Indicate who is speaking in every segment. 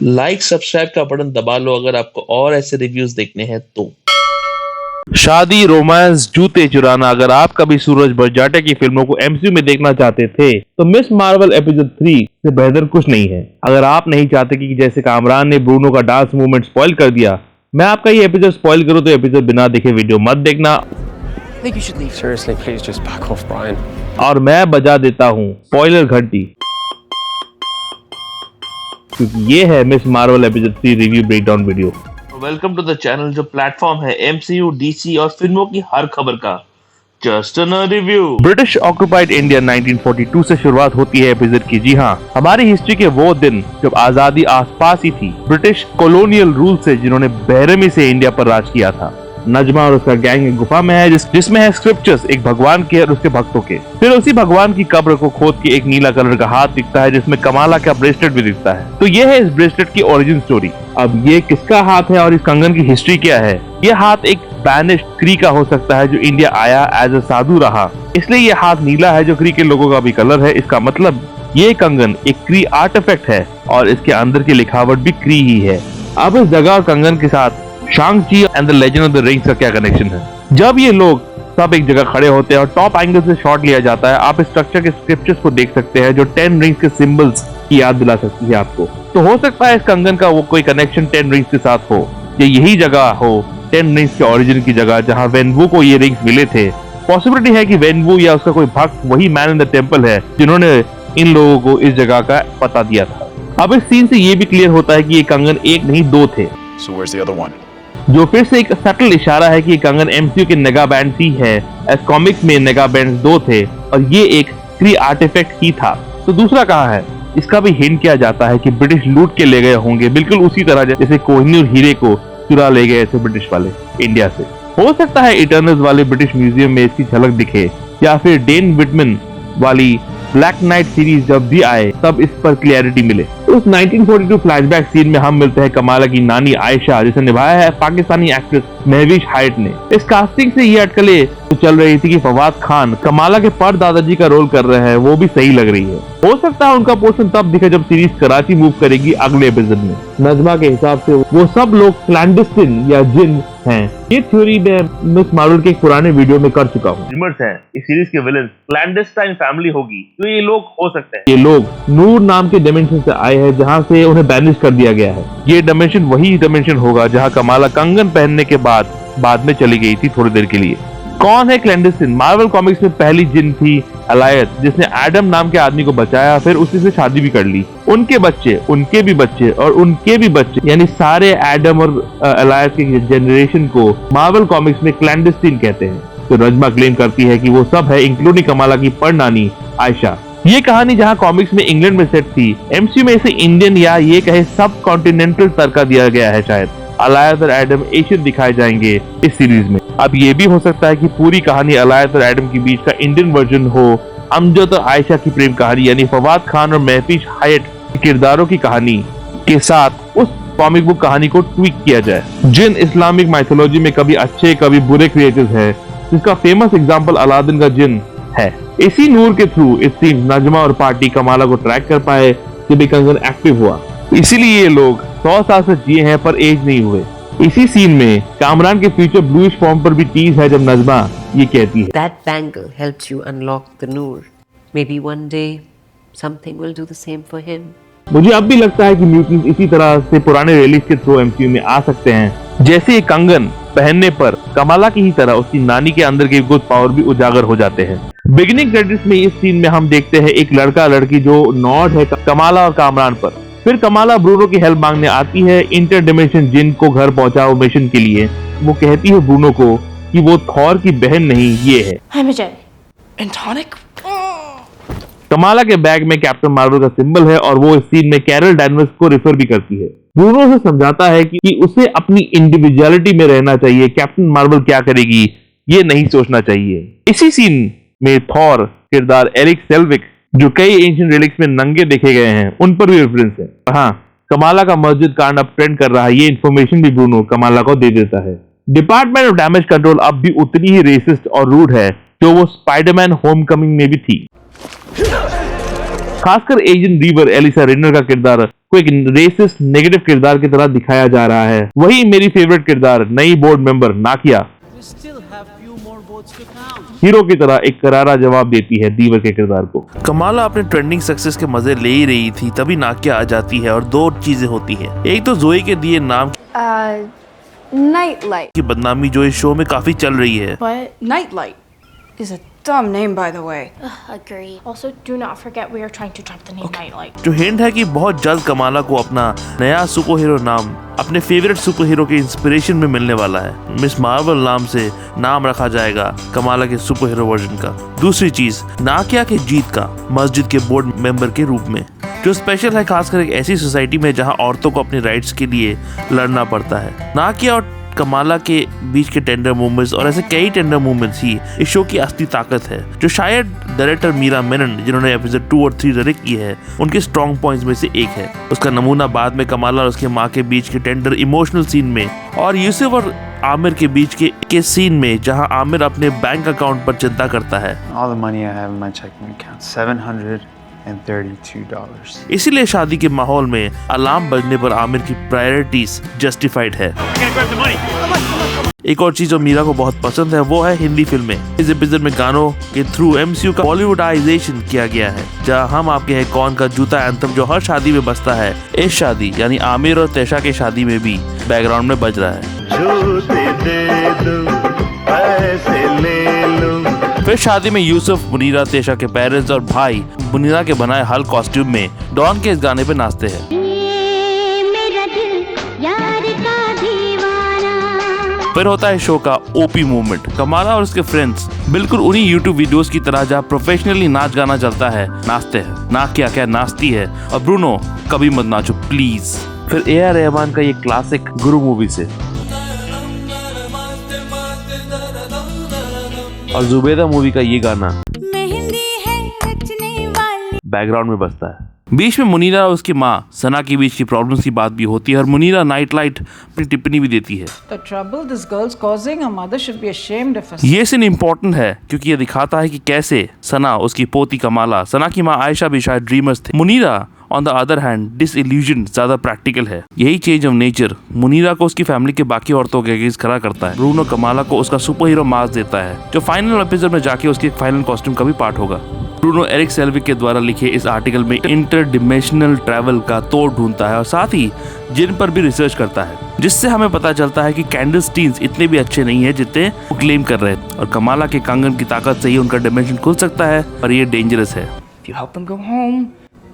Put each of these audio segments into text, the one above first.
Speaker 1: Like subscribe का button दबा लो अगर आपको और ऐसे रिव्यूज देखने हैं तो।
Speaker 2: शादी, रोमांस, जूते चुराना। अगर आप कभी सूरज बड़जात्या की फिल्मों को एमसीयू में देखना चाहते थे तो मिस मार्वल एपिसोड 3 से बेहतर कुछ नहीं है। अगर आप नहीं चाहते कि जैसे कामरान ने ब्रूनो का डांस मूवमेंट स्पॉइल कर दिया, मैं आपका ये एपिसोड स्पॉइल करूं तो एपिसोड बिना देखे वीडियो मत देखना।
Speaker 3: I think you should leave. Seriously, please just back off, Brian.
Speaker 2: और मैं बजा देता हूँ स्पॉइलर घंटी, क्योंकि ये है Miss Marvel episode 3 review breakdown video.
Speaker 1: Welcome to the channel जो प्लेटफॉर्म है एमसीयू, डीसी और फिल्मों की हर खबर का just a review.
Speaker 2: British occupied India 1942 से शुरुआत होती है एपिसोड की। जी हाँ, हमारी हिस्ट्री के वो दिन जब आजादी आसपास ही थी। ब्रिटिश कॉलोनियल रूल से जिन्होंने बेरहमी से इंडिया पर राज किया था। नजमा और उसका गैंग एक गुफा में है जिसमें है स्क्रिप्चर्स एक भगवान के और उसके भक्तों के। फिर उसी भगवान की कब्र को खोद के एक नीला कलर का हाथ दिखता है जिसमें कमाला का ब्रेसलेट भी दिखता है। तो ये है इस ब्रेसलेट की ओरिजिन स्टोरी। अब ये किसका हाथ है और इस कंगन की हिस्ट्री क्या है? ये हाथ एक बैनिश क्री का हो सकता है जो इंडिया आया एज अ साधु रहा, इसलिए ये हाथ नीला है जो क्री के लोगों का भी कलर है। इसका मतलब ये कंगन एक क्री आर्टिफैक्ट है और इसके अंदर की लिखावट भी क्री ही है। अब इस जगह और कंगन के साथ Shang-Chi and the legend of the rings का क्या कनेक्शन है? जब ये लोग सब एक जगह खड़े होते हैं और टॉप एंगल से शॉट लिया जाता है, आप इस स्ट्रक्चर के स्क्रिप्चर्स को देख सकते हैं जो 10 रिंग्स के सिंबल्स की याद दिला सकती है आपको। तो हो सकता है इस कंगन का वो कोई कनेक्शन 10 रिंग्स के साथ हो, या यही जगह हो 10 रिंग्स के ओरिजिन की जगह जहां वेनवू को ये रिंग्स मिले थे। पॉसिबिलिटी है कि वेनवू या उसका कोई भक्त वही मैन इन द टेंपल है जिन्होंने इन लोगों को इस जगह का पता दिया था। अब इस सीन से ये भी क्लियर होता है कि ये कंगन एक नहीं दो थे।
Speaker 3: So where's the other one?
Speaker 2: जो फिर से एक सटल इशारा है कि कंगन एमसीयू के नेगा बैंड ही है, एज कॉमिक्स में नेगा बैंड 2 थे और ये एक क्री आर्टिफैक्ट ही था। तो दूसरा कहाँ है? इसका भी हिंट किया जाता है कि ब्रिटिश लूट के ले गए होंगे, बिल्कुल उसी तरह जैसे कोहिनूर हीरे को चुरा ले गए थे ब्रिटिश वाले इंडिया से। हो सकता है इटर्नल्स वाले ब्रिटिश म्यूजियम में इसकी झलक दिखे, या फिर डेन विटमैन वाली ब्लैक नाइट सीरीज जब भी आए तब इस पर क्लियरिटी मिले। उस 1942 फ्लैशबैक सीन में हम मिलते हैं कमाला की नानी आयशा, जिसे निभाया है पाकिस्तानी एक्ट्रेस महविश हाइट ने। इस कास्टिंग से ये अटकलें तो चल रही थी कि फवाद खान कमाला के पर दादाजी का रोल कर रहे हैं, वो भी सही लग रही है। हो सकता है उनका पोर्शन तब दिखे जब सीरीज कराची मूव करेगी अगले एपिसोड में। नजमा के हिसाब से वो सब लोग क्लैंडस्टिन या जिन हैं। ये थ्योरी मैं मिस मार्वल के एक पुराने वीडियो में कर चुका हूँ। रिमर्स है इस सीरीज के विलेन क्लैंडस्टाइन फैमिली होगी, तो ये लोग हो सकते हैं। ये लोग नूर नाम के डिमेंशन से आए हैं जहाँ से उन्हें बैनिश कर दिया गया है। ये डिमेंशन वही डिमेंशन होगा जहाँ कमाला कंगन पहनने के बाद में चली गई थी थोड़ी देर के लिए। कौन है क्लैंडस्टिन? मार्वल कॉमिक्स में पहली जिन थी अलायत, जिसने एडम नाम के आदमी को बचाया, फिर उसी से शादी भी कर ली। उनके बच्चे, उनके भी बच्चे और उनके भी बच्चे, यानी सारे एडम और अलायत के जनरेशन को मार्वल कॉमिक्स में क्लैंडस्टिन कहते हैं। तो नजमा क्लेम करती है कि वो सब है, इंक्लूडिंग कमाला की परनानी आयशा। ये कहानी जहाँ कॉमिक्स में इंग्लैंड में सेट थी, एमसीयू में इसे इंडियन या ये कहे सब कॉन्टिनेंटल तड़का दिया गया है। शायद अलायत और एडम एशियन दिखाए जाएंगे इस सीरीज में। अब ये भी हो सकता है कि पूरी कहानी अलायत और एडम के बीच का इंडियन वर्जन हो, अमजद और आयशा की प्रेम कहानी, यानी फवाद खान और महफिश हायट किरदारों की कहानी के साथ उस कॉमिक बुक कहानी को ट्वीक किया जाए। जिन इस्लामिक माइथोलॉजी में कभी अच्छे कभी बुरे क्रिएचर्स है, जिसका फेमस एग्जाम्पल अलादीन का जिन है। इसी नूर के थ्रू इस सीन नजमा और पार्टी कमाला को ट्रैक कर पाए जब कंगन एक्टिव हुआ। इसीलिए ये लोग 100 साल से जिए हैं पर एज नहीं हुए। इसी सीन में कामरान के फ्यूचर ब्लूइश फॉर्म पर भी टीज है जब नजमा ये कहती है
Speaker 4: That bangle helped you unlock the Noor. Maybe one day something will do the same for him.
Speaker 2: मुझे अब भी लगता है कि म्यूटेंट्स इसी तरह से पुराने रिलीज के थ्रू एमसीयू में आ सकते हैं। जैसे ये कंगन पहनने पर कमाला की ही तरह उसकी नानी के अंदर के गुड पावर भी उजागर हो जाते हैं। बिगिनिंग क्रेडिट्स में इस सीन में हम देखते हैं एक लड़का लड़की जो नॉड है कमाला और कामरान पर। फिर कमाला ब्रूनो की हेल्प मांगने आती है इंटर डिमेंशन जिन को घर पहुंचाओ मिशन के लिए। वो कहती है ब्रूनो को कि वो थॉर की बहन नहीं, ये है।
Speaker 5: I'm Ajay. And tonic?
Speaker 2: Kamala के बैग में कैप्टन मार्वल का सिंबल है और वो इस सीन में कैरल डैनवर्स को रेफर भी करती है। ब्रूनो से समझाता है कि उसे अपनी इंडिविजुअलिटी में रहना चाहिए, कैप्टन मार्वल क्या करेगी ये नहीं सोचना चाहिए। इसी सीन में थॉर किरदार एरिक सेल्विक, जो कई एंशिएंट रिलिक्स में नंगे देखे गए हैं, उन पर भी रेफरेंस है। हाँ, कमाला का मस्जिद कांड अब ट्रेंड कर रहा है, ये इन्फॉर्मेशन भी ब्रूनो कमाला को दे देता है। डिपार्टमेंट ऑफ डैमेज कंट्रोल अब भी उतनी ही रेसिस्ट और रूड है जो वो स्पाइडरमैन होमकमिंग में भी थी। खासकर एजेंट रीवर एलिसा रेनर का किरदार को एक रेसिस्ट नेगेटिव किरदार की तरह दिखाया जा रहा है। वही मेरी फेवरेट किरदार नई बोर्ड मेंबर नाकिया हीरो की तरह एक करारा जवाब देती है दीवर के किरदार को।
Speaker 1: कमाला अपने ट्रेंडिंग सक्सेस के मजे ले ही रही थी, तभी नाकिया आ जाती है और दो चीजें होती हैं। एक तो जोई के दिए नाम
Speaker 6: Nightlight.
Speaker 1: की बदनामी जो इस शो में काफी चल रही है।
Speaker 5: But Nightlight is a dumb name, by the way.
Speaker 6: Agreed. Also, do not forget we are trying to drop the name Nightlight.
Speaker 1: जो हिंट है कि बहुत जल्द कमाला को अपना नया सुपर हीरो नाम अपने फेवरेट सुपर हीरो के इंस्पिरेशन में मिलने वाला है। मिस मार्वल नाम से नाम रखा जाएगा कमाला के सुपर हीरो वर्जन का। दूसरी चीज, नाकिया के जीत का मस्जिद के बोर्ड मेंबर के रूप में, जो स्पेशल है खासकर एक ऐसी सोसाइटी में जहां औरतों को अपने राइट्स के लिए लड़ना पड़ता है। नाकिया और कमाला के बीच के टेंडर मूवमेंट्स और ऐसे कई टेंडर मूवमेंट्स ही इस शो की असली ताकत है, जो शायद डायरेक्टर मीरा मेनन जिन्होंने एपिसोड 2 और 3 डायरेक्ट किए हैं उनके स्ट्रॉन्ग पॉइंट्स में से एक है। उसका नमूना बाद में कमाला और उसके माँ के बीच के टेंडर इमोशनल सीन में और यूसुफ और आमिर के बीच के सीन में जहां आमिर अपने बैंक अकाउंट पर चिंता करता है।
Speaker 7: All the money I have in my checking account, $732.
Speaker 1: इसीलिए शादी के माहौल में अलार्म बजने पर आमिर की प्रायोरिटीज जस्टिफाइड है। एक और चीज जो मीरा को बहुत पसंद है वो है हिंदी फिल्में। इस एपिसोड में गानों के थ्रू एमसीयू का बॉलीवुडाइजेशन किया गया है, जहां हम आपके हैं कौन का जूता एंथम जो हर शादी में बजता है, इस शादी यानी आमिर और तैशा की शादी में भी बैकग्राउंड में बज रहा है। फिर शादी में यूसुफ मुनीरा तैशा के पेरेंट्स और भाई मुनीरा के बनाए हल कॉस्ट्यूम में डॉन के इस गाने पे नाचते हैं। फिर होता है शो का ओपी मूवमेंट। कमाला और उसके फ्रेंड्स बिल्कुल उन्हीं यूट्यूब वीडियोस की तरह जहाँ प्रोफेशनली नाच गाना चलता है नाचते हैं। नाकिया क्या नाचती है और ब्रूनो कभी मत नाचो प्लीज। फिर AR रहमान का ये क्लासिक गुरु मूवी से और जुबेदा मूवी का ये गाना बैकग्राउंड में बजता है। बीच में मुनीरा और उसकी माँ सना के बीच की प्रॉब्लम्स की बात भी होती है और मुनीरा नाइटलाइट अपनी टिप्पणी भी देती है।
Speaker 8: The trouble this girl's causing, her mother should be ashamed of herself.
Speaker 1: ये सीन इम्पोर्टेंट है क्योंकि ये दिखाता है कि कैसे सना, उसकी पोती कमाला, सना की माँ आयशा भी शायद ड्रीमर्स थे। Munira on the other hand disillusion ज्यादा प्रैक्टिकल है। यही चेंज ऑफ नेचर मुनीरा को उसकी फैमिली के बाकी औरतों के अगेंस्ट खड़ा करता है। ब्रूनो कमाला को उसका सुपर हीरो मास्क देता है, जो फाइनल एपिसोड में जाके उसके फाइनल कॉस्ट्यूम का भी पार्ट होगा। ब्रूनो एरिक सेल्विक के द्वारा लिखे इस आर्टिकल में इंटरडिमेंशनल ट्रैवल का तोड़ ढूंढता है और साथ ही जिन पर भी रिसर्च करता है, जिससे हमें पता चलता है कि कैंडलस्टीन्स इतने भी अच्छे नहीं है जितने वो क्लेम कर रहे हैं और कमाला के कंगन की ताकत से ही उनका डिमेंशन खुल सकता है और ये डेंजरस है।
Speaker 5: If you help them go home,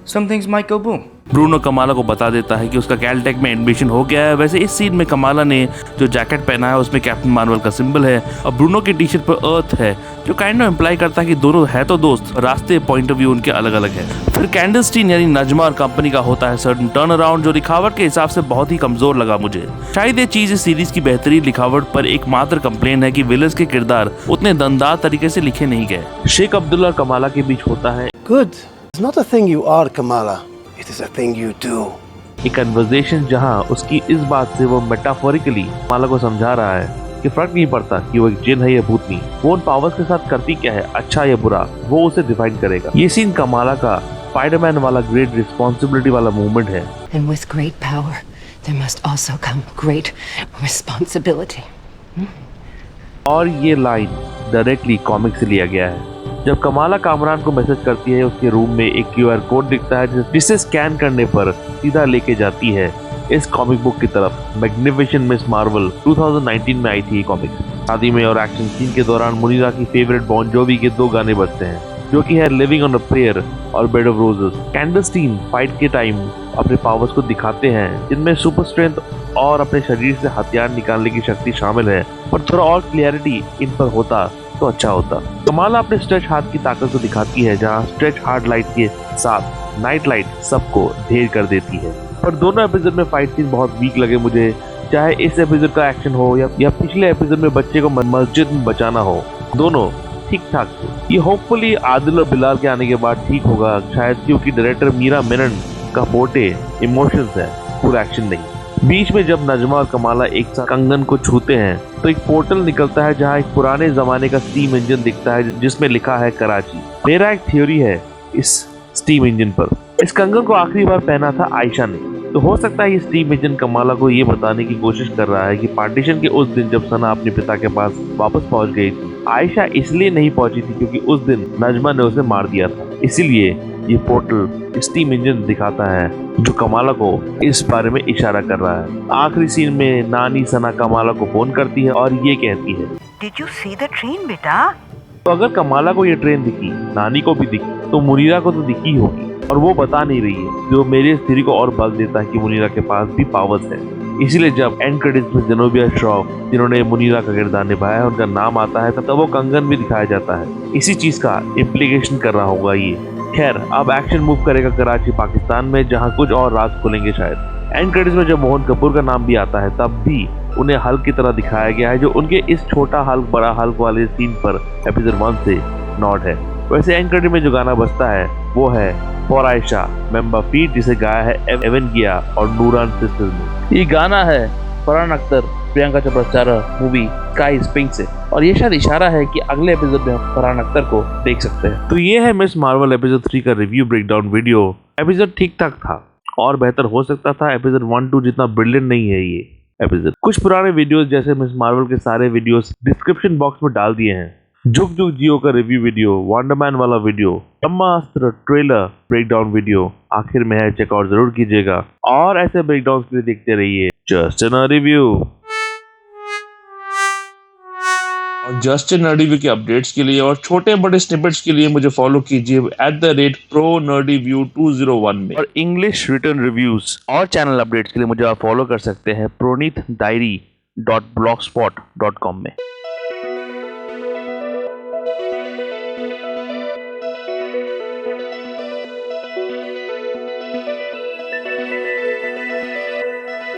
Speaker 5: some things might go boom.
Speaker 1: Bruno Kamala को बता देता है कि उसका कैलटेक में एडमिशन हो गया है। वैसे इस सीन में कमाला ने जो जैकेट पहना है उसमें कैप्टन मार्वल का सिंबल है और ब्रूनो की टी शर्ट पर अर्थ है, जो काइंड ऑफ इम्प्लाई करता है कि दोनों है तो दोस्त, रास्ते पॉइंट ऑफ व्यू उनके अलग अलग है। फिर कैंडलस्टीन यानी नजमा और कंपनी का होता है सर्टन टर्न अराउंड, जो लिखावट के हिसाब से बहुत ही कमजोर लगा मुझे। शायद ये चीज इस सीरीज की बेहतरीन लिखावट पर एकमात्र कंप्लेन है कि विलन्स के किरदार उतने दमदार तरीके से लिखे नहीं गए। शेख अब्दुल्ला और कमाला के बीच होता है
Speaker 9: Good. It's not a thing you are, Kamala. It is a thing you do.
Speaker 2: एक कन्वर्सेशन जहां उसकी इस बात से वो मेटाफोरिकली कमाला को समझा रहा है कि फर्क नहीं पड़ता कि वो एक जिन है या भूतनी, वो उन पावर्स के साथ करती क्या है, अच्छा या बुरा, वो उसे डिफाइन करेगा। ये सीन कमाला का स्पाइडरमैन वाला ग्रेट रिस्पॉन्सिबिलिटी वाला मूवमेंट है।
Speaker 4: And with great power, there must also come great responsibility.
Speaker 2: और ये लाइन डायरेक्टली कॉमिक से लिया गया है। जब कमाला कामरान को मैसेज करती है, उसके रूम में एक QR कोड दिखता है जिसे स्कैन करने पर सीधा लेके जाती है इस कॉमिक बुक की तरफ। मैग्निफिसेंट मिस मार्वल 2019 में आई थी कॉमिक। शादी में और एक्शन सीन के दौरान मुनीरा की फेवरेट बॉन जोवी के 2 गाने बजते हैं, जो कि है लिविंग ऑन अ प्रेयर और बेड ऑफ रोजेस। कैंडलस्टीन फाइट के टाइम अपने पावर्स को दिखाते हैं, जिनमें सुपर स्ट्रेंथ और अपने शरीर से हथियार निकालने की शक्ति शामिल है, पर थोड़ा और क्लियरिटी इन पर होता तो अच्छा होता। कमाला अपने स्ट्रेच हाथ की ताकत को दिखाती है, जहां स्ट्रेच हार्ड लाइट के साथ नाइट लाइट सबको ढेर कर देती है। पर दोनों एपिसोड में फाइट सीन बहुत वीक लगे मुझे, चाहे इस एपिसोड का एक्शन हो या पिछले एपिसोड में बच्चे को मस्जिद में बचाना हो, दोनों ठीक ठाक थे। ये होपफुली आदिल और बिलाल के आने के बाद ठीक होगा, शायद क्योंकि डायरेक्टर मीरा मेनन का फोटे इमोशंस है, पूरा एक्शन नहीं। बीच में जब नजमा और कमाला एक साथ कंगन को छूते हैं तो एक पोर्टल निकलता है, जहां एक पुराने जमाने का स्टीम इंजन दिखता है जिसमें लिखा है कराची। मेरा एक थ्योरी है इस स्टीम इंजन पर। इस कंगन को आखिरी बार पहना था आयशा ने। तो हो सकता है ये स्टीम एजेंट कमाला को ये बताने की कोशिश कर रहा है कि पार्टीशन के उस दिन जब सना अपने पिता के पास वापस पहुंच गई थी, आयशा इसलिए नहीं पहुंची थी क्योंकि उस दिन नजमा ने उसे मार दिया था। इसीलिए ये पोर्टल स्टीम इंजन दिखाता है जो कमाला को इस बारे में इशारा कर रहा है। आखिरी सीन में नानी सना कमाला को फोन करती है और ये कहती है,
Speaker 10: Did you see the train, बेटा?
Speaker 2: तो अगर कमाला को ये ट्रेन दिखी, नानी को भी दिखी, तो मुनीरा को तो दिखी होगी और वो बता नहीं रही है, जो मेरी इस थ्योरी को और बल देता है कि मुनीरा के पास भी पावर्स है। इसीलिए जब एंड क्रेडिट्स में जेनोबिया श्रॉफ, जिन्होंने मुनीरा का किरदार निभाया है, उनका नाम आता है तब वो कंगन भी दिखाया जाता है। इसी चीज का इम्प्लीकेशन कर रहा होगा ये। खैर, अब एक्शन मूव करेगा कराची पाकिस्तान में, जहाँ कुछ और राज खुलेंगे शायद। एंड क्रेडिट्स में जब मोहन कपूर का नाम भी आता है तब भी उन्हें हल्क की तरह दिखाया गया है, जो उनके इस छोटा हल्क बड़ा हल्क वाले सीन पर एपिसोड 1 से नॉट है। वैसे एंड क्रेडिट में जो गाना बजता है वो है फॉर आयशा मेंबर फीट, जिसे गाया है एवन गिया और नूरान सिस्टर्स ने। ये गाना है Farhan Akhtar Priyanka Chopra starrer movie sky is pink से, और ये शायद इशारा है कि अगले एपिसोड में हम फरहान अख्तर को देख सकते हैं। तो ये है मिस मार्वल एपिसोड 3 का रिव्यू ब्रेकडाउन वीडियो। एपिसोड ठीक ठाक था और बेहतर हो सकता था। एपिसोड 1-2 जितना ब्रिलियंट नहीं है ये एपिसोड। कुछ पुराने वीडियोस जैसे मिस मार्वल के सारे वीडियोस डिस्क्रिप्शन बॉक्स में डाल दिए हैं। जुग जुग जियो का रिव्यू वीडियो, वंडरमैन वाला वीडियो, ब्रह्मास्त्र ट्रेलर ब्रेकडाउन वीडियो आखिर में है, चेकआउट जरूर कीजिएगा और ऐसे ब्रेकडाउन के लिए देखते रहिए जस्ट इन रिव्यू। और जस्ट इन रिव्यू के अपडेट्स के लिए और छोटे बड़े स्निपेट्स के लिए मुझे फॉलो कीजिए @ProNerdyView201 में। और इंग्लिश रिटर्न रिव्यूज और चैनल अपडेट्स के लिए मुझे आप फॉलो कर सकते हैं pronithdairy.blogspot.com में।